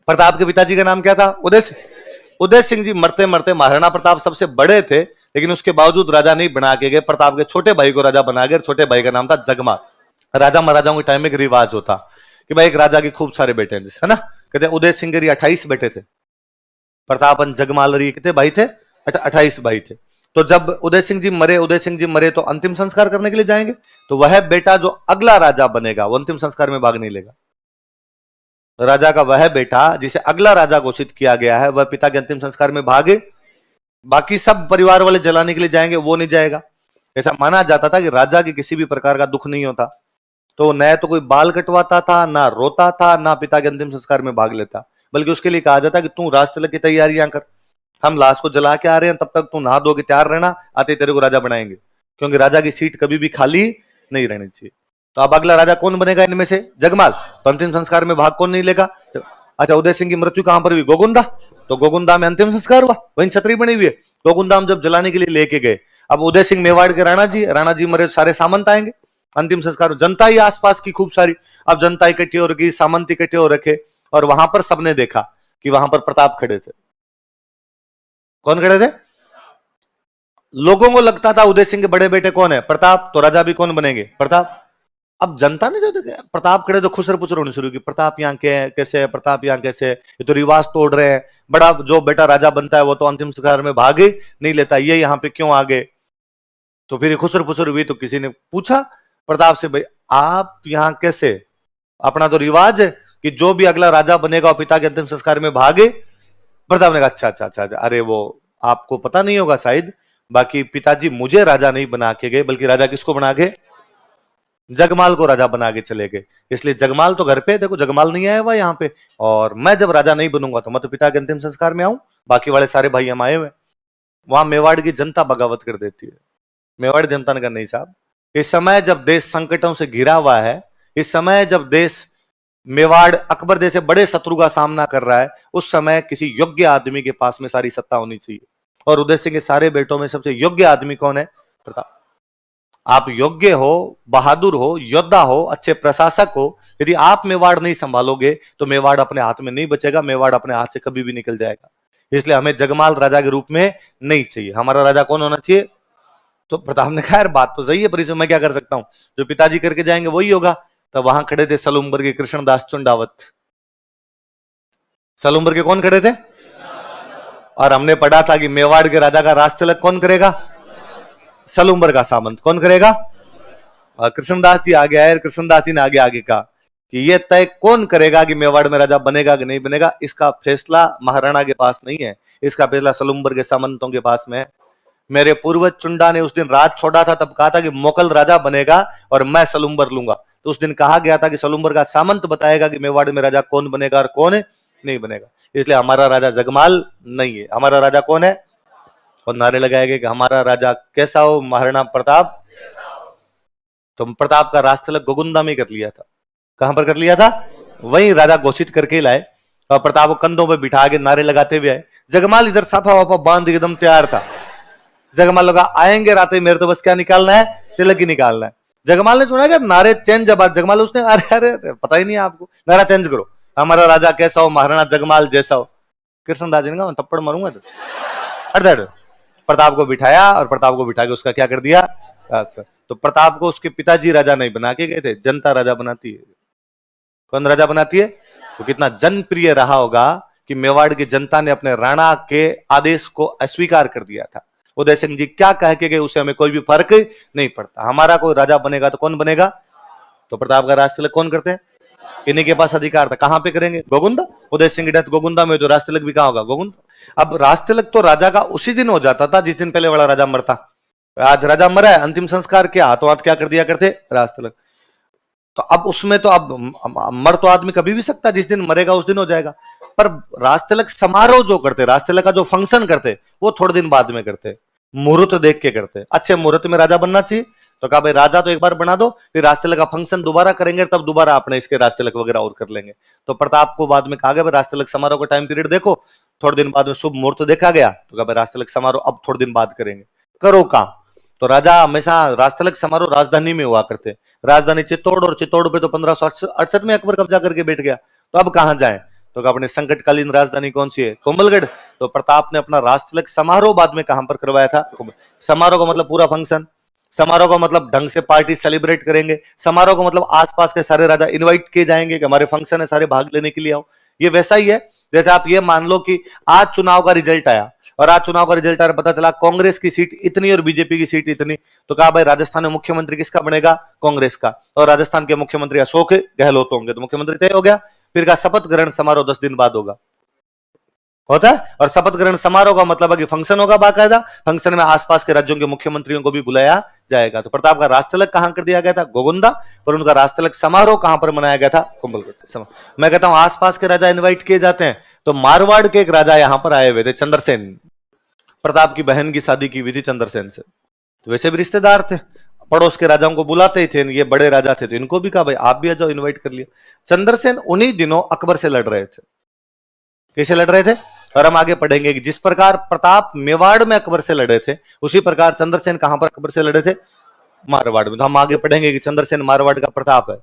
प्रताप के पिताजी का नाम क्या था? उदय सिंह। उदय सिंह जी मरते मरते, महाराणा प्रताप सबसे बड़े थे लेकिन उसके बावजूद राजा नहीं बना के गए, प्रताप के छोटे भाई को राजा बना गए। छोटे भाई का नाम था जगमाल। राजा महाराजाओं के टाइम में एक रिवाज होता कि भाई एक राजा के खूब सारे बेटे हैं, है ना। कहते उदय सिंह के 28 बेटे थे, प्रताप जगमाल कितने भाई थे? 28 भाई थे। तो जब उदय सिंह जी मरे तो अंतिम संस्कार करने के लिए जाएंगे, तो वह बेटा जो अगला राजा बनेगा वो अंतिम संस्कार में भाग नहीं लेगा। राजा का वह बेटा जिसे अगला राजा घोषित किया गया है वह पिता के अंतिम संस्कार में भागे, बाकी सब परिवार वाले जलाने के लिए जाएंगे, वो नहीं जाएगा। ऐसा माना जाता था कि राजा की किसी भी प्रकार का दुख नहीं होता, तो न तो कोई बाल कटवाता था, ना रोता था, ना पिता के अंतिम संस्कार में भाग लेता, बल्कि उसके लिए कहा जाता कि तू राज तिलक की तैयारियां कर, हम लाश को जला के आ रहे हैं, तब तक तू नहा धो के तैयार रहना, आते तेरे को राजा बनाएंगे, क्योंकि राजा की सीट कभी भी खाली नहीं रहनी चाहिए। तो अब अगला राजा कौन बनेगा इनमें से? जगमाल। तो अंतिम संस्कार में भाग कौन नहीं लेगा? अच्छा, उदय सिंह की मृत्यु कहां पर हुई? गोगुंदा। तो गोगुंदा में अंतिम संस्कार हुआ, वहीं छतरी बनी हुई है। गोगुंदा में जब जलाने के लिए लेके गए, अब उदय सिंह मेवाड़ के राणा जी मरे, सारे सामंत आएंगे, अंतिम संस्कार जनता ही आसपास की खूब सारी, अब जनता इकट्ठी हो रखी, सामंत इकट्ठे हो रखे, और वहां पर सबने देखा कि वहां पर प्रताप खड़े थे। कौन खड़े थे? लोगों को लगता था उदय सिंह के बड़े बेटे कौन है? प्रताप। तो राजा भी कौन बनेंगे? प्रताप। अब जनता ने जो प्रताप खड़े तो खुसर पुसर होनी शुरू की, प्रताप यहाँ कैसे है, प्रताप यहाँ कैसे है, ये तो रिवाज तोड़ रहे हैं, बड़ा जो बेटा राजा बनता है वो तो अंतिम संस्कार में भाग ही नहीं लेता, ये यहाँ पे क्यों आ गए? तो फिर खुसर पुसर हुई, तो किसी ने पूछा प्रताप से, भाई आप यहाँ कैसे? अपना तो रिवाज है कि जो भी अगला राजा बनेगा पिता के अंतिम संस्कार में भागे। प्रताप ने कहा अच्छा, अरे वो आपको पता नहीं होगा शायद, बाकी पिताजी मुझे राजा नहीं बना के गए, बल्कि राजा किसको बना के? जगमाल को राजा बना के चले गए। इसलिए जगमाल तो घर पे, देखो जगमाल नहीं आया हुआ यहाँ पे, और मैं जब राजा नहीं बनूंगा तो मैं तो पिता के अंतिम संस्कार में आऊं, बाकी वाले सारे भाई हम आए हुए। वहां मेवाड़ की जनता बगावत कर देती है। मेवाड़ जनता ने कहा नहीं साहब, इस समय जब देश संकटों से घिरा हुआ है, इस समय जब देश मेवाड़ अकबर जैसे बड़े शत्रु का सामना कर रहा है, उस समय किसी योग्य आदमी के पास में सारी सत्ता होनी चाहिए, और उदय सिंह के सारे बेटों में सबसे योग्य आदमी कौन है? प्रताप। आप योग्य हो, बहादुर हो, योद्धा हो, अच्छे प्रशासक हो, यदि आप मेवाड़ नहीं संभालोगे तो मेवाड़ अपने हाथ में नहीं बचेगा, मेवाड़ अपने हाथ से कभी भी निकल जाएगा। इसलिए हमें जगमाल राजा के रूप में नहीं चाहिए, हमारा राजा कौन होना चाहिए? तो प्रताप ने कहा यार बात तो सही है, पर इसमें मैं क्या कर सकता हूं, जो पिताजी करके जाएंगे वही होगा। तो वहां खड़े थे सलूम्बर के कृष्णदास चुंडावत। सलूम्बर के कौन खड़े थे? और हमने पढ़ा था कि मेवाड़ के राजा का राज तिलक कौन करेगा? सलूम्बर का सामंत कौन करेगा? कृष्णदास जी आगे आए, कृष्णदास जी ने आगे आगे कहा कि ये तय कौन करेगा कि मेवाड़ में राजा बनेगा कि नहीं बनेगा, इसका फैसला महाराणा के पास नहीं है, इसका फैसला सलूम्बर के सामंतों के पास में है। मेरे पूर्वज चुंडा ने उस दिन राज छोड़ा था, तब कहा था कि मोकल राजा बनेगा और मैं सलूम्बर लूंगा। तो उस दिन कहा गया था कि सलूम्बर का सामंत बताएगा कि मेवाड़ में राजा कौन बनेगा और कौन नहीं बनेगा। इसलिए हमारा राजा जगमाल नहीं है, हमारा राजा कौन है? और नारे लगाए गए कि हमारा राजा कैसा हो? महाराणा प्रताप। तो प्रताप का राज तिलक गोगुंदा में कर लिया था। कहां पर कर लिया था? वही राजा घोषित करके लाए, और प्रताप को कंधों पर बिठा के नारे लगाते हुए आए। जगमाल इधर साफा वाफा बांध एकदम तैयार था। जगमाल लगा आएंगे रातें, मेरे तो बस क्या निकालना है? तिलक ही निकालना है। जगमाल ने सुना कि नारे चेंज, जब जगमाल उसने अरे पता ही नहीं है आपको, नारा चेंज करो, हमारा राजा कैसा हो? महाराणा जगमाल जैसा हो। कृष्णदास जी ने कहा थप्पड़ मारूंगा तो प्रताप को बिठाया, और प्रताप को बिठा के उसका क्या कर दिया? तो प्रताप को उसके पिताजी राजा नहीं बना के गए थे, जनता राजा बनाती है। कौन राजा बनाती है? तो कितना जनप्रिय रहा होगा कि मेवाड़ की जनता ने अपने राणा के आदेश को अस्वीकार कर दिया था। उदय सिंह जी क्या कह के गए उससे हमें कोई भी फर्क नहीं पड़ता, हमारा कोई राजा बनेगा तो कौन बनेगा? तो प्रताप का राज तिलक कौन करते हैं? इन्हीं के पास अधिकार था। कहां पे करेंगे? गोगुंदा। उदय सिंह की डेथ गोगुंदा में, तो राज तिलक भी कहां होगा? गोगुंदा। अब राज तिलक तो राजा का उसी दिन हो जाता था जिस दिन पहले वाला राजा मरता। आज राजा मरा है, अंतिम संस्कार क्या, हाथों हाथ क्या कर दिया करते? राज तिलक। तो अब उसमें तो अब मर तो आदमी कभी भी सकता, जिस दिन मरेगा उस दिन हो जाएगा, पर राज तिलक समारोह जो करते, राज तिलक का जो फंक्शन करते, वो थोड़े दिन बाद में करते, मुहूर्त देख के करते। अच्छे मुहूर्त में राजा बनना चाहिए, तो कहा भाई राजा तो एक बार बना दो, फिर राज तिलक का फंक्शन दोबारा करेंगे, तब दोबारा आपने इसके राज तिलक वगैरह और कर लेंगे। तो प्रताप को बाद में कहा गया राज तिलक समारोह का टाइम पीरियड देखो, थोड़े दिन बाद में शुभ मुहूर्त देखा गया, तो कहा भाई राज तिलक समारोह अब थोड़े दिन बाद करेंगे। करो काम। तो राजा हमेशा राज तिलक समारोह राजधानी में हुआ करते, राजधानी चित्तौड़, और चित्तौड़ पे तो 1568 में अकबर कब्जा करके बैठ गया, तो अब कहां जाए? तो अपनी संकटकालीन राजधानी कौन सी है? कोंबलगढ़। तो प्रताप ने अपना राष्ट्र तिलक समारोह बाद में कहां पर करवाया था? समारोह का मतलब पूरा फंक्शन, समारोह का मतलब ढंग से पार्टी सेलिब्रेट करेंगे, समारोह का मतलब आसपास के सारे राजा इनवाइट किए जाएंगे कि हमारे फंक्शन है, सारे भाग लेने के लिए आओ। ये वैसा ही है जैसे आप ये मान लो कि आज चुनाव का रिजल्ट आया और आज चुनाव का रिजल्ट आया, पता चला कांग्रेस की सीट इतनी और बीजेपी की सीट इतनी, तो कहा भाई राजस्थान में मुख्यमंत्री किसका बनेगा? कांग्रेस का। और राजस्थान के मुख्यमंत्री अशोक गहलोत होंगे, तो मुख्यमंत्री तय हो गया। फिर का शपथ ग्रहण समारोह 10 दिन बाद होता है। और शपथ ग्रहण समारोह का मतलब है कि फंक्शन होगा बाकायदा, फंक्शन में आसपास के राज्यों के मुख्यमंत्रियों को भी बुलाया जाएगा। तो प्रताप का राष्ट्र तिलक कहां कर दिया गया था? गोगुंदा। पर उनका राष्ट्र तिलक समारोह कहां पर मनाया गया था? कुंभलगढ़। मैं कहता हूं आसपास के राजा इनवाइट किए जाते हैं, तो मारवाड़ के एक राजा यहां पर आए हुए थे, चंद्रसेन। प्रताप की बहन की शादी की हुई थी चंद्रसेन से, तो वैसे भी रिश्तेदार थे, पड़ोस के राजाओं को बुलाते ही थे, ये बड़े राजा थे, तो इनको भी कहा भाई आप भी आ जाओ, इन्वाइट कर लिया। चंद्रसेन उन्हीं दिनों अकबर से लड़ रहे थे। कैसे लड़ रहे थे? और हम आगे पढ़ेंगे कि जिस प्रकार प्रताप मेवाड़ में अकबर से लड़े थे, उसी प्रकार चंद्रसेन कहां पर अकबर से लड़े थे? मारवाड़ में। तो हम आगे पढ़ेंगे कि चंद्रसेन मारवाड़ का प्रताप है।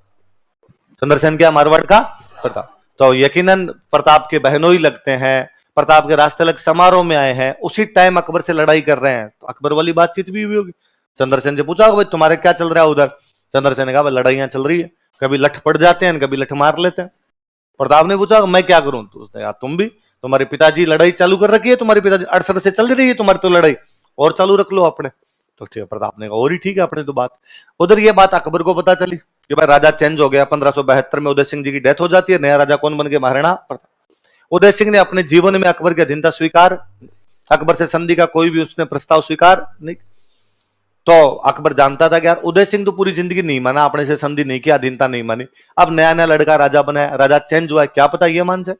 चंद्रसेन क्या? मारवाड़ का प्रताप। तो यकीनन प्रताप के बहनों ही लगते हैं, प्रताप के राष्ट्र तिलक समारोह में आए हैं, उसी टाइम अकबर से लड़ाई कर रहे हैं, तो अकबर वाली बातचीत भी हुई होगी। चंद्रसेन से पूछा भाई तुम्हारे क्या चल रहा है उधर? चंद्रसेन ने कहा लड़ाइयां चल रही है, कभी लठ पड़ जाते हैं, कभी लठ मार लेते हैं। प्रताप ने पूछा मैं क्या करूं? तो उसने कहा तुम भी, तुम्हारे पिताजी लड़ाई चालू कर रखी है, तुम्हारे पिताजी 68 से चल रही है तुम्हारी तो लड़ाई, और चालू रख लो अपने। तो ठीक है, प्रताप ने कहा और ही ठीक है अपने तो बात। उधर ये बात अकबर को पता चली कि भाई राजा चेंज हो गया, 1572 में उदय सिंह जी की डेथ हो जाती है, नया राजा कौन बन गया? महाराणा प्रताप। उदय सिंह ने अपने जीवन में अकबर की अधीनता स्वीकार, अकबर से संधि का कोई भी उसने प्रस्ताव स्वीकार नहीं। तो अकबर जानता था कि यार उदय सिंह तो पूरी जिंदगी नहीं माना, अपने से संधि नहीं किया, अधीनता नहीं मानी, अब नया नया लड़का राजा बना है, राजा चेंज हुआ है, क्या पता ये मान जाए।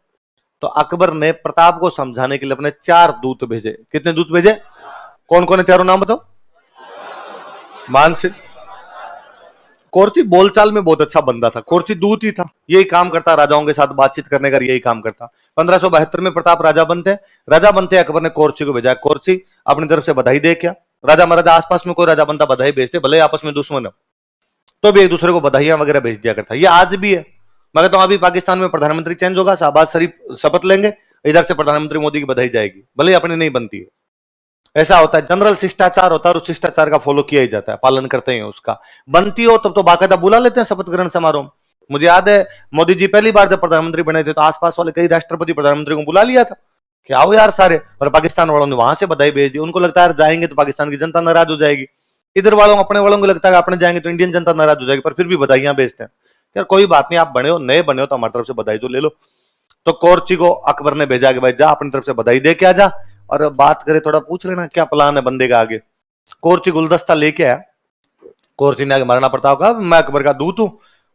तो अकबर ने प्रताप को समझाने के लिए अपने 4 दूत भेजे। कितने दूत भेजे? कौन कौन है चारों नाम बताओ? मानसिंह। कोर्ची बोलचाल में बहुत अच्छा बंदा था, कोर्ची दूत ही था, यही काम करता, राजाओं के साथ बातचीत करने का यही काम करता। 1572 में प्रताप राजा बनते अकबर ने कोर्ची को भेजा। कोर्ची अपनी तरफ से बधाई दे, क्या राजा महाराजा आसपास में कोई राजा बनता बधाई भेजते, भले आपस में दुश्मन हो तो भी एक दूसरे को बधाइयां वगैरह भेज दिया करता। ये आज भी है। मैं कहता हूं अभी पाकिस्तान में प्रधानमंत्री चेंज होगा, शहबाज शरीफ शपथ लेंगे, इधर से प्रधानमंत्री मोदी की बधाई जाएगी, भले अपनी नहीं बनती है। ऐसा होता है, जनरल शिष्टाचार होता है, और उस शिष्टाचार का फॉलो किया ही जाता है, पालन करते हैं उसका। बनती हो तब तो बाकायदा बुला लेते हैं शपथ ग्रहण समारोह। मुझे याद है मोदी जी पहली बार जब प्रधानमंत्री बने थे तो आसपास वाले कई राष्ट्रपति प्रधानमंत्री को बुला लिया था कि आओ यार सारे, और पाकिस्तान वालों ने वहां से बधाई भेज दी। उनको लगता है जाएंगे तो पाकिस्तान की जनता नाराज हो जाएगी, इधर वालों अपने वालों को लगता है अपने जाएंगे तो इंडियन जनता नाराज हो जाएगी, पर फिर भी बधाइयां भेजते हैं। यार कोई बात नहीं, आप बने हो, नए बने हो, तो हमारी तरफ से बधाई तो ले लो। तो कोर्ची को अकबर ने भेजा कि भाई जा अपनी तरफ से बधाई दे के आ जा, और बात करे थोड़ा पूछ लेना क्या प्लान है बंदे का आगे। कोर्ची गुलदस्ता लेके आया। कोर्ची ने आगे महाराणा प्रताप कहा मैं अकबर का दूत हूं,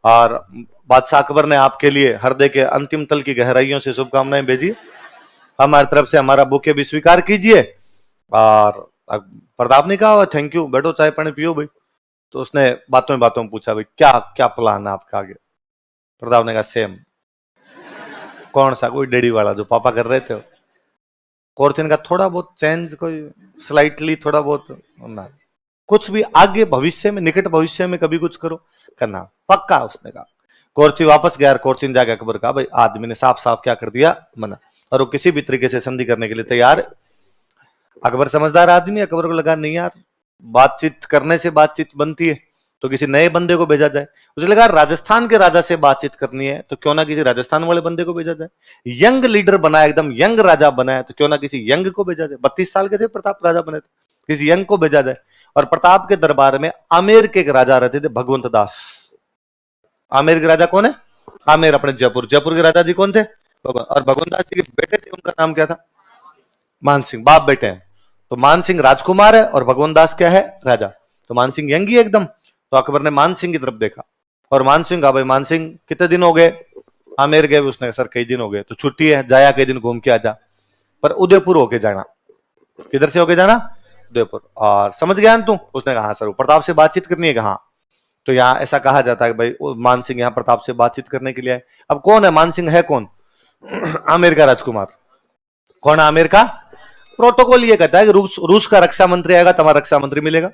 और बादशाह अकबर ने आपके लिए हृदय के अंतिम तल की गहराइयों से शुभकामनाएं भेजी, हमारी तरफ से हमारा बुके भी स्वीकार कीजिए। और प्रताप ने कहा थैंक यू, बैठो चाय पानी पियो भाई। तो उसने बातों में पूछा भाई क्या क्या प्लान है आपका आगे? प्रताप ने कहा सेम। कौन सा? कोई डेडी वाला जो पापा कर रहे थे। कोर्चन का थोड़ा बहुत चेंज, कोई स्लाइटली थोड़ा बहुत ना, कुछ भी आगे भविष्य में, निकट भविष्य में कभी कुछ करो करना पक्का, उसने कहा। कोर्ची वापस गया, कोर्चिन जाके अकबर कहा भाई आदमी ने साफ साफ क्या कर दिया, मना, और वो किसी भी तरीके से संधि करने के लिए तैयार है। अकबर समझदार आदमी, अकबर को लगा नहीं यार बातचीत करने से बातचीत बनती है, तो किसी नए बंदे को भेजा जाए। उसे लगा राजस्थान के राजा से बातचीत करनी है तो क्यों ना किसी राजस्थान वाले बंदे को भेजा जाए। यंग लीडर बना, एकदम यंग राजा बना है, तो क्यों ना किसी यंग को भेजा जाए। 32 साल के थे प्रताप राजा बने थे, किसी यंग को भेजा जाए। और प्रताप के दरबार में आमेर के एक राजा रहते थे, भगवंत दास। आमेर के राजा कौन है? आमेर अपने जयपुर। जयपुर के राजा जी कौन थे? और भगवंत दास जी के बेटे थे, उनका नाम क्या था? मान सिंह। बाप बेटे हैं। तो मान सिंह राजकुमार है और भगवंत दास क्या है? राजा। तो मान सिंह यंग ही एकदम। तो अकबर ने मान सिंह की तरफ देखा और मान सिंह कहा भाई मान सिंह कितने दिन हो गए आमेर गए? उसने सर कई दिन हो गए। तो छुट्टी है, जाया कई दिन घूम के आ जा, पर उदयपुर होके जाना। किधर से होके जाना? उदयपुर। और समझ गया ना तू? उसने कहा सर प्रताप से बातचीत करनी है। कहा? तो यहाँ ऐसा कहा जाता है भाई मान सिंह यहाँ प्रताप से बातचीत करने के लिए आए। अब कौन है मान सिंह? है कौन? आमेर का राजकुमार। कौन है आमेर का? प्रोटोकॉल ये कहता है कि रूस का रक्षा मंत्री आएगा तो हमारा रक्षा मंत्री मिलेगा,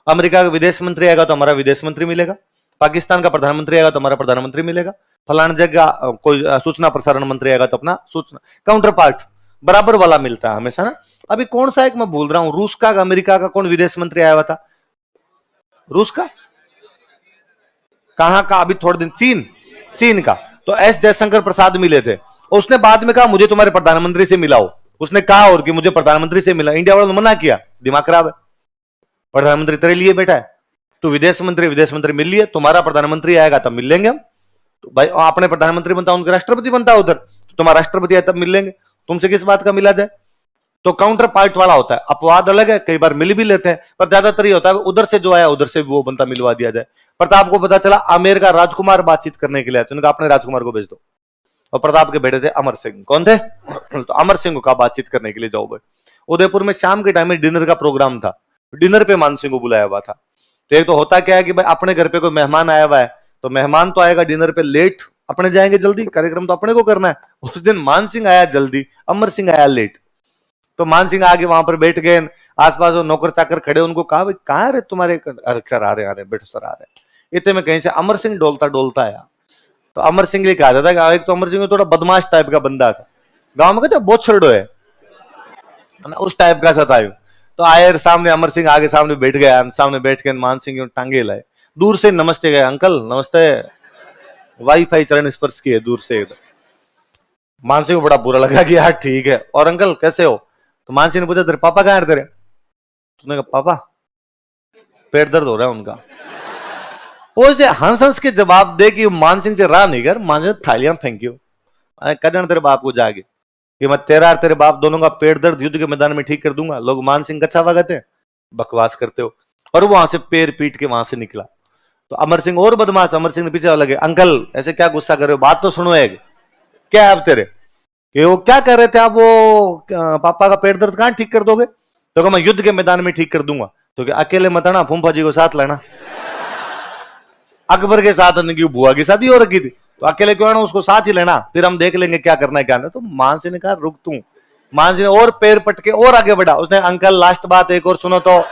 अमेरिका का विदेश मंत्री आएगा तो हमारा विदेश मंत्री मिलेगा, पाकिस्तान का प्रधानमंत्री आएगा तो हमारा प्रधानमंत्री मिलेगा। फलान जगह कोई सूचना प्रसारण मंत्री आएगा तो अपना सूचना काउंटर पार्ट बराबर वाला मिलता है हमेशा ना। अभी कौन सा एक मैं भूल रहा हूं, रूस का अमेरिका का कौन विदेश मंत्री आया हुआ था, रूस का, कहां का, अभी थोड़े दिन, चीन का। तो एस जयशंकर प्रसाद मिले थे, उसने बाद में कहा मुझे तुम्हारे प्रधानमंत्री से मिलाओ, उसने कहा और कि मुझे प्रधानमंत्री से मिला, इंडिया वालों ने मना किया, दिमाग खराब है, प्रधानमंत्री तेरे लिए बैठा है, तो विदेश मंत्री मिल लिए, तुम्हारा प्रधानमंत्री आएगा तब मिल लेंगे हम। तो भाई अपने प्रधानमंत्री बनता उनके राष्ट्रपति बनता उधर, तो तुम्हारा राष्ट्रपति आए तब मिल लेंगे, तुमसे किस बात का मिला जाए। तो काउंटर पार्ट वाला होता है, अपवाद अलग है, कई बार मिल भी लेते हैं, पर ज्यादातर ये होता है उधर से जो आया उधर से भी वो बनता मिलवा दिया जाए। प्रताप को पता चला आमेर का राजकुमार बातचीत करने के लिए, तो उन्होंने अपने राजकुमार को भेज दो, और प्रताप के बेटे थे अमर सिंह, कौन थे तो अमर सिंह को कहा बातचीत करने के लिए जाओ भाई। उदयपुर में शाम के टाइम में डिनर का प्रोग्राम था, डिनर पे मान सिंह को बुलाया हुआ था। तो एक तो होता क्या है कि भाई अपने घर पे कोई मेहमान आया हुआ है, तो मेहमान तो आएगा डिनर पे लेट, अपने जाएंगे जल्दी, कार्यक्रम तो अपने को करना है। उस दिन मान सिंह आया जल्दी, अमर सिंह आया लेट। तो मान सिंह आगे वहां पर बैठ गए, आसपास वो नौकर चाकर खड़े, उनको कहा भाई कहाँ रहे तुम्हारे, सर आ रहे बैठो सर आ रहे। इतने में कहीं से अमर सिंह डोलता डोलता आया। तो अमर सिंह ने कहा था कि एक तो अमर सिंह थोड़ा बदमाश टाइप का बंदा था, गांव में कहते बहुत छड़ो है, उस टाइप का सा था। तो आए सामने, अमर सिंह आगे सामने बैठ गया, सामने बैठ के मान सिंह टांगे लाए, दूर से नमस्ते गए, अंकल नमस्ते, वाईफाई चरण स्पर्श किए दूर से। मान सिंह को बड़ा बुरा लगा कि यार ठीक है, और अंकल कैसे हो। तो मान सिंह ने पूछा तेरे पापा कहाँ है तेरे, तूने कहा पापा पेट दर्द हो रहा है उनका। वो हंस हंस के जवाब दे कि मान सिंह से राह नहीं कर, मान सिंह थालियां फेंकियो, कदन तेरे बाप को जाके कि मैं तेरा और तेरे बाप दोनों का पेट दर्द युद्ध के मैदान में ठीक कर दूंगा। लोग मान सिंह कच्चा कहते हैं, बकवास करते हो, और वो वहां से पैर पीट के वहां से निकला। तो अमर सिंह और बदमाश, अमर सिंह ने पीछे लगे, अंकल ऐसे क्या गुस्सा कर रहे हो, बात तो सुनो एक, क्या है अब तेरे, कि वो क्या कर रहे थे आप, वो पापा का पेट दर्द कहां ठीक कर दोगे। तो मैं युद्ध के मैदान में ठीक कर दूंगा। तो क्या अकेले मत आना, फूफा जी को साथ लेना। अकबर के साथ उनकी बुआ की शादी हो रखी थी, तो अकेले क्यों आना, उसको साथ ही लेना, फिर हम देख लेंगे क्या करना है क्या नहीं। तो मान सिंह ने कहा रुक तू। मान सिंह ने और पैर पटके और आगे बढ़ा, उसने अंकल लास्ट बात एक और सुनो, तो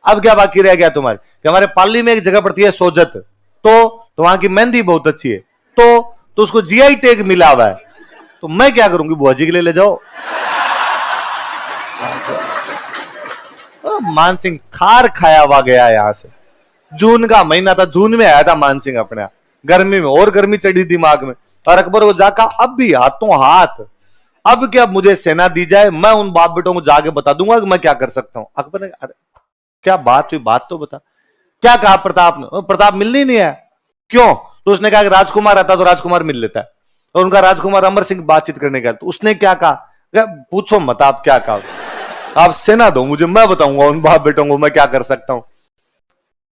अब क्या बाकी रह गया तुम्हारे, कि हमारे पाली में एक जगह पड़ती है सोजत, तो वहां की मेहंदी बहुत अच्छी है, तो उसको जीआई टैग मिला हुआ है, तो मैं क्या करूंगी, बुआ जी के लिए ले जाओ। मान सिंह खार खाया हुआ गया यहां से। जून का महीना था, जून में आया था मान सिंह अपने, गर्मी में और गर्मी चढ़ी दिमाग में, और अकबर को जाका अब भी हाथों हाथ, अब क्या मुझे सेना दी जाए, मैं उन बाप बेटों को जाके बता दूंगा कि मैं क्या कर सकता हूं। अकबर ने अरे क्या बात हुई, बात तो बता। क्या कहा प्रताप ने, प्रताप मिलनी नहीं है, क्यों। तो उसने कहा कि राजकुमार आता तो राजकुमार मिल लेता है, और उनका राजकुमार अमर सिंह बातचीत करने का। तो उसने क्या कहा, पूछो मत आप क्या कहा, आप सेना दो मुझे, मैं बताऊंगा उन बाप बेटों को मैं क्या कर सकता हूं।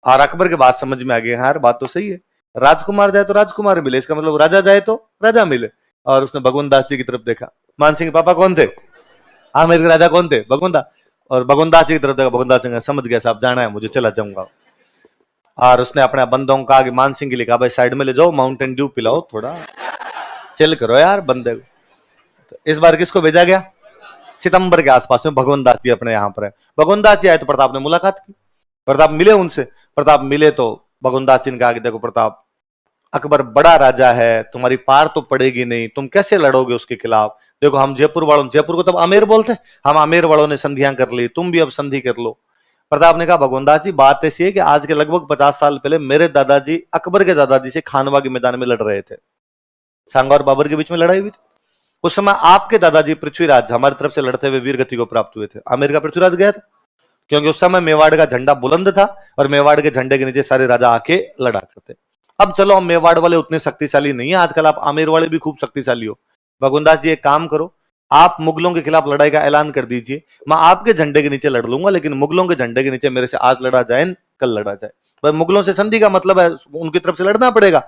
और अकबर के बात समझ में आ गई, हाँ बात तो सही है, राजकुमार जाए तो राजकुमार मिले, इसका मतलब राजा जाए तो राजा मिले। और उसने भगवंत दास जी की तरफ देखा, मान सिंह के पापा कौन थे, आमेर के राजा कौन थे, भगवंत दास, और भगवंत दास जी की तरफ देखा, भगवंत दास सिंह समझ गया साहब जाना है मुझे, चला जाऊंगा। और उसने अपने बंदों को कहा कि मान सिंह के लिए कहा भाई साइड में ले जाओ, माउंटेन ड्यू पिलाओ, थोड़ा चिल करो यार बंदे को। तो इस बार किसको भेजा गया, सितंबर के आसपास में भगवंत दास जी अपने यहाँ पर है। भगवंत दास जी आए तो प्रताप ने मुलाकात की, प्रताप मिले उनसे, प्रताप मिले तो भगवंत दास जी ने कहा कि देखो प्रताप, अकबर बड़ा राजा है, तुम्हारी पार तो पड़ेगी नहीं, तुम कैसे लड़ोगे उसके खिलाफ। देखो हम जयपुर वालों, जयपुर को तब आमेर बोलते, हम आमेर वालों ने संधियां कर ली, तुम भी अब संधि कर लो। प्रताप ने कहा भगवंत दास जी बात ऐसी है कि आज के लगभग 50 साल पहले मेरे दादाजी अकबर के दादाजी से खानवा के मैदान में लड़ रहे थे, सांगा और बाबर के बीच में लड़ाई हुई थी। उस समय आपके दादाजी पृथ्वीराज हमारी तरफ से लड़ते हुए वीर गति को प्राप्त हुए थे, आमेर का पृथ्वीराज गया था, क्योंकि उस समय मेवाड़ का झंडा बुलंद था और मेवाड़ के झंडे के नीचे सारे राजा आके लड़ा करते। अब चलो हम मेवाड़ वाले उतने शक्तिशाली नहीं है आजकल, आप आमेर वाले भी खूब शक्तिशाली हो। भगवंत दास जी एक काम करो, आप मुगलों के खिलाफ लड़ाई का ऐलान कर दीजिए, मैं आपके झंडे के नीचे लड़ लूंगा, लेकिन मुगलों के झंडे के नीचे मेरे से आज लड़ा जाए कल लड़ा जाए। पर मुगलों से संधि का मतलब है उनकी तरफ से लड़ना पड़ेगा।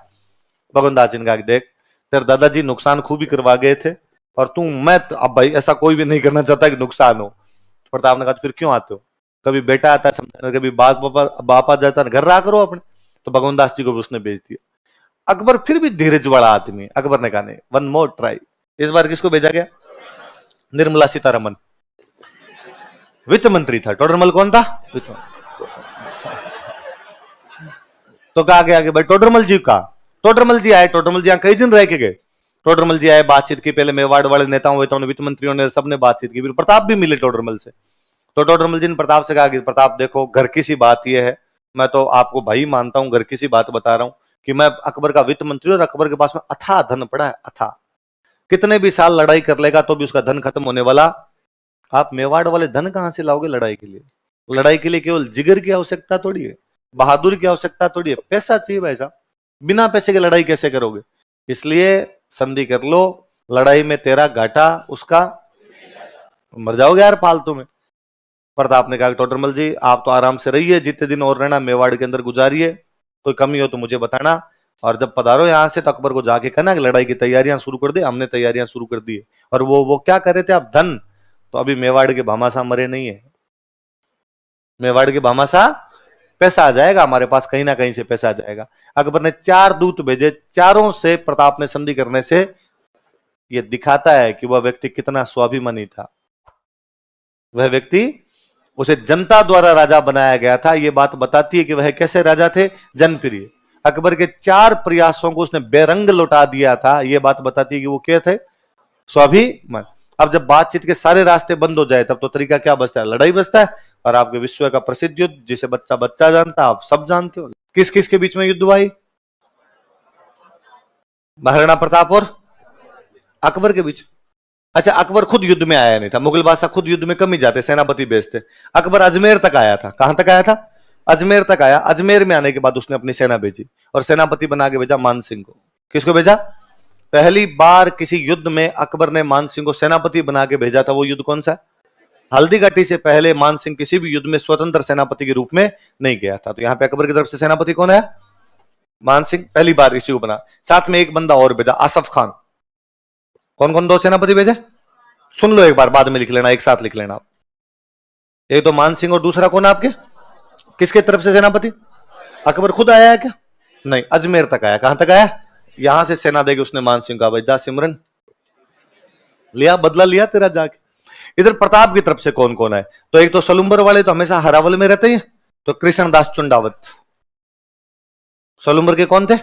भगवंत दास जी ने कहा देख तेरे दादाजी नुकसान खूब ही करवा गए थे, और तू मैं अब भाई ऐसा कोई भी नहीं करना चाहता कि नुकसान हो। प्रताप ने कहा फिर क्यों आते हो, कभी बेटा आता है, कभी बाप आ जाता है, घर रहा करो अपने। तो भगवंत दास जी को भी उसने भेज दिया। अकबर फिर भी धीरज वाला आदमी, अकबर ने कहा नहीं वन मोर ट्राई। इस बार किसको भेजा गया, निर्मला सीतारमन, वित्त मंत्री था। टोडरमल कौन था, वित्त। तो कहा गया कि भाई टोडरमल जी का टोडरमल जी आए, टोडरमल जी यहाँ कई दिन रह के गए। टोडरमल जी आए, बातचीत की, पहले मेवाड़ वाले नेताओं ने, वित्त मंत्रियों ने, सबने बातचीत की, फिर प्रताप भी मिले टोडरमल से। तो टोडरमल जी ने प्रताप से कहा कि प्रताप देखो, घर की सी बात यह है, मैं तो आपको भाई मानता हूं, घर की सी बात बता रहा हूं कि मैं अकबर का वित्त मंत्री और अकबर के पास में अथाह धन पड़ा है, अथाह। कितने भी साल लड़ाई कर लेगा तो भी उसका धन खत्म होने वाला। आप मेवाड़ वाले धन कहां से लाओगे लड़ाई के लिए? लड़ाई के लिए केवल जिगर की आवश्यकता थोड़ी है, बहादुर की आवश्यकता थोड़ी है, पैसा चाहिए भाई साहब। बिना पैसे के लड़ाई कैसे करोगे? इसलिए संधि कर लो, लड़ाई में तेरा घाटा, उसका मर जाओगे यार फालतू में। प्रताप ने कहा टोडरमल जी आप तो आराम से रहिए, जितने दिन और रहना मेवाड़ के अंदर गुजारिए, कोई कमी हो तो मुझे बताना, और जब पधारो यहां से तो अकबर को जाके कहना कि लड़ाई की तैयारियां शुरू कर दे। हमने तैयारियां शुरू कर दी है। और वो क्या कर रहे थे आप? धन। तो अभी मेवाड़ के भामाशाह मरे नहीं है, मेवाड़ के भामाशाह पैसा आ जाएगा हमारे पास, कहीं ना कहीं से पैसा आ जाएगा। अकबर ने 4 दूत भेजे, चारों से प्रताप ने संधि करने से यह दिखाता है कि वह व्यक्ति कितना स्वाभिमानी था। वह व्यक्ति, उसे जनता द्वारा राजा बनाया गया था, यह बात बताती है कि वह कैसे राजा थे, जनप्रिय। अकबर के 4 प्रयासों को उसने बेरंग लौटा दिया था, यह बात बताती है कि वो क्या थे, स्वाभिमान। अब जब बातचीत के सारे रास्ते बंद हो जाए तब तो तरीका क्या बचता है? लड़ाई बचता है। और आपके विश्व का प्रसिद्ध युद्ध, जिसे बच्चा बच्चा जानता, आप सब जानते हो, किस किस के बीच में युद्ध हुआ? महाराणा प्रताप और अकबर के बीच। अच्छा, अकबर खुद युद्ध में आया नहीं था, मुगल बादशाह खुद युद्ध में कम ही जाते, सेनापति भेजते। अकबर अजमेर तक आया था। कहां तक आया था? अजमेर तक आया। अजमेर में आने के बाद उसने अपनी सेना भेजी और सेनापति बना के भेजा मान सिंह को। किसको भेजा? पहली बार किसी युद्ध में अकबर ने मान सिंह को सेनापति बना के भेजा था। वो युद्ध कौन सा? हल्दी घाटी से पहले मान सिंह किसी भी युद्ध में स्वतंत्र सेनापति के रूप में नहीं गया था। तो यहां पे अकबर की तरफ से सेनापति कौन है? मान सिंह, पहली बार इसी को बना। साथ में एक बंदा और भेजा, आसफ खान। कौन कौन 2 सेनापति भेजे? सुन लो एक बार, बाद में लिख लेना, एक साथ लिख लेना आप। एक तो मान सिंह और दूसरा कौन है आपके? किसके तरफ से सेनापति? अकबर खुद आया है क्या? नहीं, अजमेर तक आया। कहां तक आया? यहां से सेना देगी उसने मान सिंह का, भाई जा सिमरन, लिया बदला लिया तेरा जाके। इधर प्रताप की तरफ से कौन कौन है? तो एक तो सलुम्बर वाले तो हमेशा हरावल में रहते हैं, तो कृष्णदास चुंडावत। सलुम्बर के कौन थे?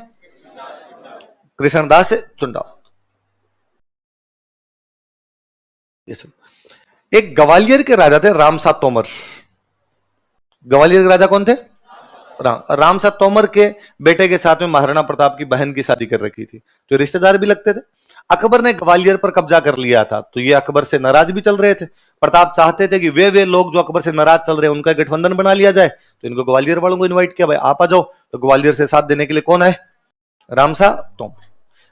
कृष्णदास चुंडावत। ये सब। एक ग्वालियर के राजा थे रामसा तोमर। ग्वालियर के राजा कौन थे? रामसा तोमर के बेटे के साथ में महाराणा प्रताप की बहन की शादी कर रखी थी, तो रिश्तेदार भी लगते थे। अकबर ने ग्वालियर पर कब्जा कर लिया था, तो ये अकबर से नाराज भी चल रहे थे। प्रताप चाहते थे कि वे लोग जो अकबर से नाराज चल रहे हैं उनका गठबंधन बना लिया जाए, तो इनको ग्वालियर वालों को इन्वाइट किया, भाई आप आ जाओ। तो ग्वालियर से साथ देने के लिए कौन है? रामसा तोमर।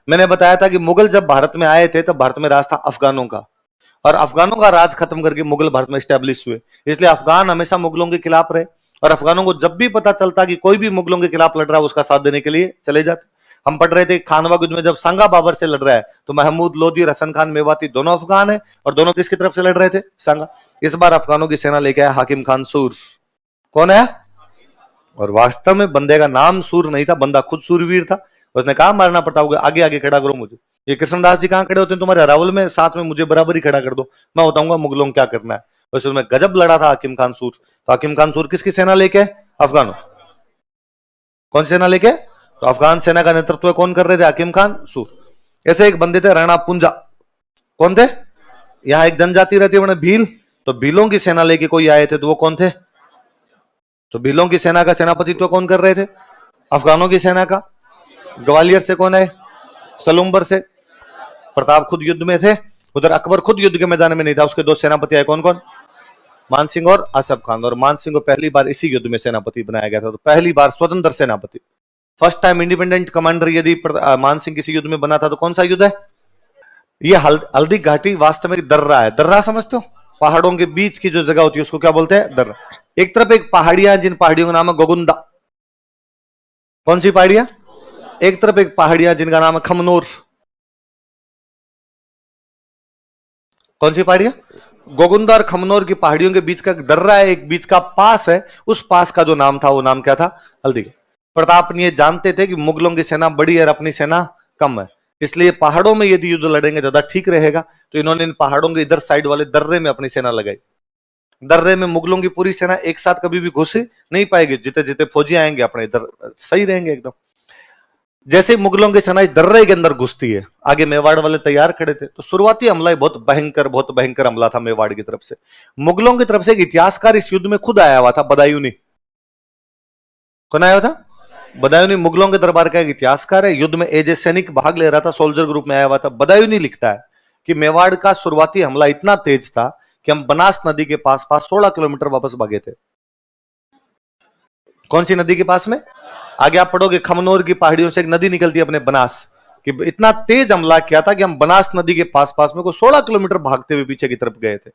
मैंने बताया था कि मुगल जब भारत में आए थे तब भारत में राज था अफगानों का, और अफगानों का राज खत्म करके मुगल भारत में स्टैब्लिश हुए। इसलिए अफगान हमेशा मुगलों के खिलाफ रहे, और अफगानों को जब भी पता चलता कि कोई भी मुगलों के खिलाफ लड़ रहा है उसका साथ देने के लिए चले जाते। हम पढ़ रहे थे खानवा युद्ध में जब सांगा बाबर से लड़ रहा है तो महमूद लोधी और हसन खान मेवाती दोनों अफगान है, और दोनों किसकी तरफ से लड़ रहे थे? सांगा। इस बार अफगानों की सेना लेके आया हाकिम खान सूर। कौन है? और वास्तव में बंदे का नाम सूर नहीं था, बंदा खुद सूरवीर था। उसने कहा महाराणा प्रताप को आगे आगे खड़ा करो मुझे। ये कृष्णदास जी कहां खड़े होते हैं तुम्हारे अरावल में, साथ में मुझे बराबर ही खड़ा कर दो, मैं बताऊंगा मुगलों को क्या करना है। वैसे उसमें गजब लड़ा था हाकिम खान सूर। तो हाकिम खान सूर किसकी सेना लेके? अफगानों। कौन सी सेना लेके? तो अफगान सेना का नेतृत्व कौन कर रहे थे? हाकिम खान सूर। ऐसे एक बंदे थे राणा पुंजा। कौन थे? यहां एक जनजाति रहती है भील, तो भीलों की सेना लेके कोई आए थे, तो वो कौन थे? तो भीलों की सेना का सेनापतित्व कौन कर रहे थे? अफगानों की सेना का। ग्वालियर से कौन है? सलुम्बर से। प्रताप खुद युद्ध में थे, उधर अकबर खुद युद्ध के मैदान में नहीं था, उसके 2 सेनापति आए। कौन कौन? मान सिंह और आसफ खान। और मान सिंह को पहली बार इसी युद्ध में सेनापति बनाया गया था, तो पहली बार स्वतंत्र सेनापति, फर्स्ट टाइम इंडिपेंडेंट कमांडर यदि मान सिंह किसी युद्ध में बना था तो कौन सा युद्ध है? ये हल्दी घाटी वास्तव में दर्रा है। दर्रा समझते हो? पहाड़ों के बीच की जो जगह होती है उसको क्या बोलते हैं? दर्रा। एक तरफ एक पहाड़ियां, जिन पहाड़ियों का नाम है गोगुंदा। कौन सी पहाड़ियां? एक तरफ एक पहाड़ियां जिनका नाम है खमनोर। कौन सी पहाड़ियां? गोगुंदा और खमनोर की पहाड़ियों के बीच का दर्रा है, एक बीच का पास है। उस पास का जो नाम था वो नाम क्या था? हल्दी। प्रताप ये जानते थे कि मुगलों की सेना बड़ी है और अपनी सेना कम है, इसलिए पहाड़ों में यदि युद्ध लड़ेंगे ज्यादा ठीक रहेगा। तो इन्होंने इन पहाड़ों के इधर साइड वाले दर्रे में अपनी सेना लगाई। दर्रे में मुगलों की पूरी सेना एक साथ कभी भी घुस नहीं पाएगी, जितने जितने फौजी आएंगे अपने इधर सही रहेंगे एकदम। जैसे ही मुगलों की सेना इस दर्रे के अंदर घुसती है, आगे मेवाड़ वाले तैयार खड़े थे, तो शुरुआती हमला ही बहुत भयंकर हमला था मेवाड़ की तरफ से। मुगलों की तरफ से एक इतिहासकार इस युद्ध में खुद आया हुआ था, बदायूनी। कौन आया हुआ था? बदायूनी मुगलों के दरबार का एक इतिहासकार है, युद्ध में एज ए सैनिक भाग ले रहा था, सोल्जर ग्रुप में आया हुआ था। बदायूनी लिखता है कि मेवाड़ का शुरुआती हमला इतना तेज था कि हम बनास नदी के पास 16 किलोमीटर वापस भागे थे। कौन सी नदी के पास में? आगे आप पढ़ोगे, खमनोर की पहाड़ियों से एक नदी निकलती है अपने बनास, कि इतना तेज हमला किया था कि हम बनास नदी के पास में को 16 किलोमीटर भागते हुए पीछे की तरफ गए थे।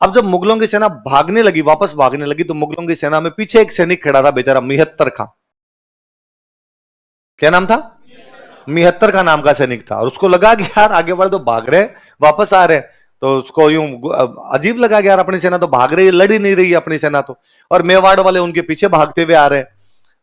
अब जब मुगलों की सेना भागने लगी, वापस भागने लगी, तो मुगलों की सेना में पीछे एक सैनिक खड़ा था बेचारा, मिहत्तर खां। क्या नाम था? मिहत्तर खां नाम का सैनिक था। और उसको लगा कि यार आगे वाले तो भाग रहे, वापस आ रहे, तो उसको यूं अजीब लगा कि यार अपनी सेना तो भाग रही है, लड़ ही नहीं रही है अपनी सेना तो, और मेवाड़ वाले उनके पीछे भागते हुए आ रहे हैं।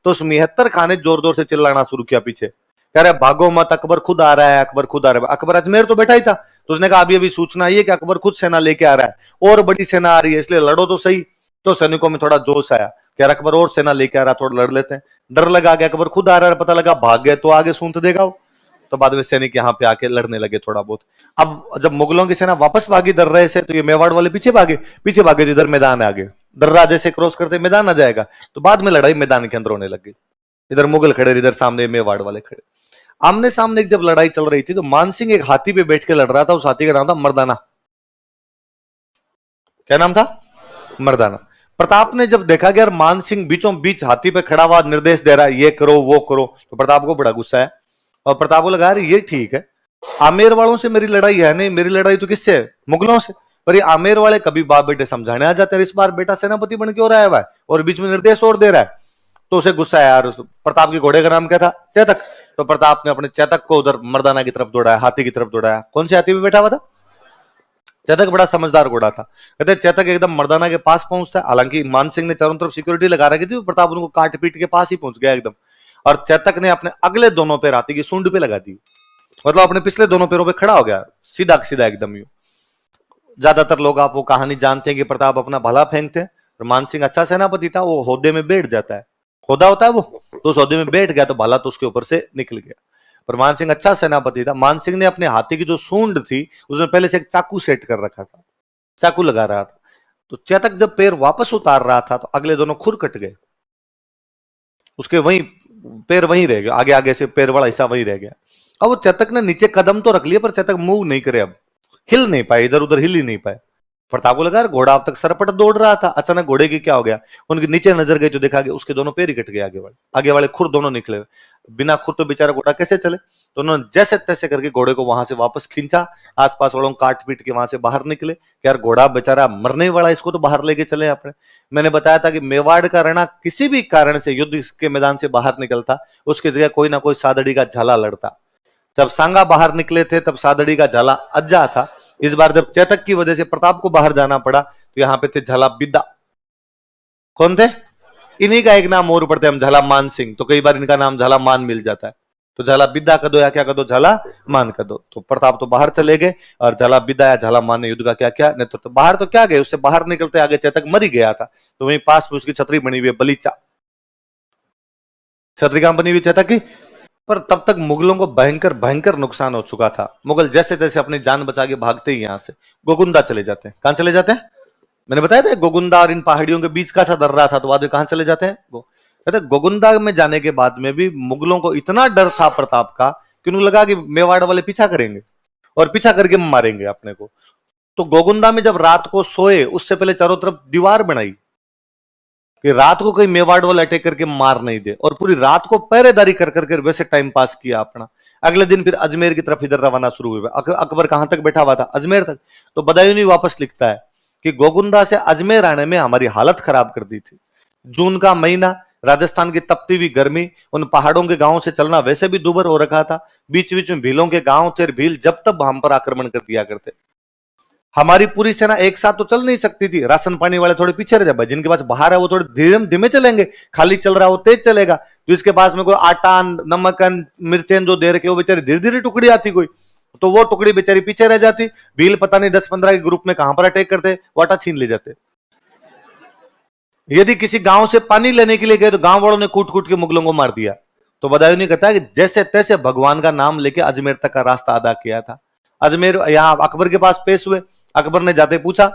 तो उस मिहत्तर खां ने जोर जोर से चिल्लाना शुरू किया पीछे, कह रहे भागो मत, अकबर खुद आ रहा है, अकबर खुद आ रहा है। अकबर अजमेर तो बैठा ही था, तो उसने कहा अभी सूचना आई है कि अकबर खुद सेना लेके आ रहा है और बड़ी सेना आ रही है, इसलिए लड़ो तो सही। तो सैनिकों में थोड़ा जोश आया कि यार अकबर और सेना लेके आ रहा है, थोड़ा लड़ लेते हैं। डर लगा कि अकबर खुद आ रहा है, पता लगा भाग गए तो आगे सूंघ देगा वो। तो बाद में सैनिक यहाँ पे आके लड़ने लगे थोड़ा बहुत। अब जब मुगलों की सेना वापस भागी दर्रे से, तो ये मेवाड़ वाले पीछे भागे तो इधर मैदान आ गए, दर्रा जैसे क्रॉस करते मैदान आ जाएगा, तो बाद में लड़ाई मैदान के अंदर होने लगी। इधर मुगल खड़े, इधर सामने मेवाड़ वाले खड़े। आमने सामने जब लड़ाई चल रही थी, तो मानसिंह एक हाथी पे बैठ के लड़ रहा था। उस हाथी का नाम था मर्दाना। क्या नाम था? मर्दाना। प्रताप ने जब देखा कि यार मानसिंह बीचों बीच हाथी पे खड़ा हुआ निर्देश दे रहा है, ये करो वो करो, तो प्रताप को बड़ा गुस्सा है। और प्रताप को लगा यार ये ठीक है, आमेर वालों से मेरी लड़ाई है नहीं, मेरी लड़ाई तो किससे है? मुगलों से। पर ये आमेर वाले कभी बाप बेटे समझाने आ जाते हैं, इस बार बेटा सेनापति बन के और आया हुआ है और बीच में निर्देश और दे रहा है। तो उसे गुस्सा है यार। प्रताप के घोड़े का नाम क्या था? चेतक। तो प्रताप ने अपने चेतक को उधर मर्दाना की तरफ दौड़ाया, हाथी की तरफ दौड़ाया। कौन से हाथी पे बैठा हुआ था? चेतक बड़ा समझदार घोड़ा था। कहते चेतक एकदम मर्दाना के पास पहुंचता है, हालांकि मानसिंह ने चारों तरफ सिक्योरिटी लगा रखी थी, प्रताप उनको काट पीट के पास ही पहुंच गया एकदम। और चेतक ने अपने अगले दोनों पैर हाथी की सूंड पे लगा दी, मतलब अपने पिछले दोनों पैरों पे खड़ा हो गया, सीधा सीधा एकदम यूं। ज्यादातर लोग आप वो कहानी जानते हैं कि प्रताप अपना भला फेंकते हैं, और मानसिंह अच्छा सेनापति था, वो होदे में बैठ जाता है, होदा होता है वो, तो उस होदे में बैठ गया तो भला तो उसके ऊपर से निकल गया। पर मानसिंह अच्छा सेनापति था। मानसिंह ने अपने हाथी की जो सूंड थी उसमें पहले से एक चाकू सेट कर रखा था, चाकू लगा रहा था। तो चेतक जब पैर वापस उतार रहा था तो अगले दोनों खुर कट गए, उसके वहीं पैर वहीं रह गया, आगे आगे से पैर वाला हिस्सा वहीं रह गया। अब वो चेतक ने नीचे कदम तो रख लिया, पर चेतक मूव नहीं करे, अब हिल नहीं पाए, इधर उधर हिल ही नहीं पाए। प्रताप को लगा घोड़ा अब तक सरपट दौड़ रहा था, अचानक घोड़े की क्या हो गया? उनके नीचे नजर गई तो देखा कि उसके दोनों पैर ही कट गए, आगे वाले खुर दोनों निकले। बिना खुर तो बेचारा घोड़ा कैसे चले? तो उन्होंने जैसे तैसे करके घोड़े को वहां से वापस खींचा, आसपास वालों काट पीट के वहां से बाहर निकले। यार घोड़ा बेचारा मरने वाला, इसको तो बाहर लेके चले अपने। मैंने बताया था कि मेवाड़ का राणा किसी भी कारण से युद्ध के मैदान से बाहर निकलता, उसकी जगह कोई ना कोई सादड़ी का झाला लड़ता। जब सांगा बाहर निकले थे तब सादड़ी का झाला अज्जा था। इस बार जब चेतक की वजह से प्रताप को बाहर जाना पड़ा, तो यहाँ पे थे झाला बिद्दा। कौन थे? इन्हीं का एक नाम और पड़ते हम, झाला मान सिंह, तो कई बार इनका नाम झाला मान मिल जाता है। तो झाला बिद्दा कर दो या क्या कर दो, झाला मान कर दो। तो प्रताप तो बाहर चले गए और झाला बिद्दा या झाला मान ने युद्ध का क्या क्या नेतृत्व। तो बाहर तो क्या गए, उससे बाहर निकलते आगे चेतक मर ही गया था। तो वहीं पास में उसकी छतरी बनी हुई है, बलीचा छतरी कहां बनी हुई चेतक की। पर तब तक मुगलों को भयंकर भयंकर नुकसान हो चुका था। मुगल जैसे तैसे अपनी जान बचा के भागते ही यहां से गोगुंदा चले जाते हैं। कहां चले जाते हैं? मैंने बताया था गोगुंदा और इन पहाड़ियों के बीच का सा दर्रा था, तो बाद में कहां चले जाते हैं? वो कहते गोगुंदा में जाने के बाद में भी मुगलों को इतना डर था प्रताप का कि उन्हें लगा कि मेवाड़ वाले पीछा करेंगे और पीछा करके मारेंगे अपने को। तो गोगुंदा में जब रात को सोए, उससे पहले चारों तरफ दीवार बनाई कि रात को कहीं मेवाड़ वाले अटैक करके मार नहीं दे, और पूरी रात को पहरेदारी कर करके वैसे टाइम पास किया अपना। अगले दिन फिर अजमेर की तरफ इधर रवाना शुरू हुए। अकबर कहां तक बैठा हुआ था? अजमेर तक। तो बदायूनी वापस लिखता है कि गोगुंदा से अजमेर आने में हमारी हालत खराब कर दी थी। जून का महीना, राजस्थान की तपती हुई गर्मी, उन पहाड़ों के गांवों से चलना वैसे भी दूभर हो रखा था, बीच बीच में भीलों के गांव थे, भील जब तब हम पर आक्रमण कर दिया करते। हमारी पूरी सेना एक साथ तो चल नहीं सकती थी, राशन पानी वाले थोड़े पीछे रह जाए, जिनके पास बाहर है वो थोड़े धीरे धीमे चलेंगे, खाली चल रहा है वो तेज चलेगा। तो इसके पास में कोई आटा नमक मिर्चें जो दे रखे वो बेचारी धीरे धीरे टुकड़ी आती कोई, तो वो टुकड़ी बेचारी पीछे रह जाती। भील पता नहीं 10-15 के ग्रुप में कहां पर अटैक करते, वो आटा छीन ले जाते। यदि किसी गांव से पानी लेने के लिए गए तो गांव वालों ने कूट कूट के मुगलों को मार दिया। तो बदायूं कहता है कि जैसे तैसे भगवान का नाम लेके अजमेर तक का रास्ता अदा किया था। अजमेर यहाँ अकबर के पास पेश हुए। अकबर ने जाते पूछा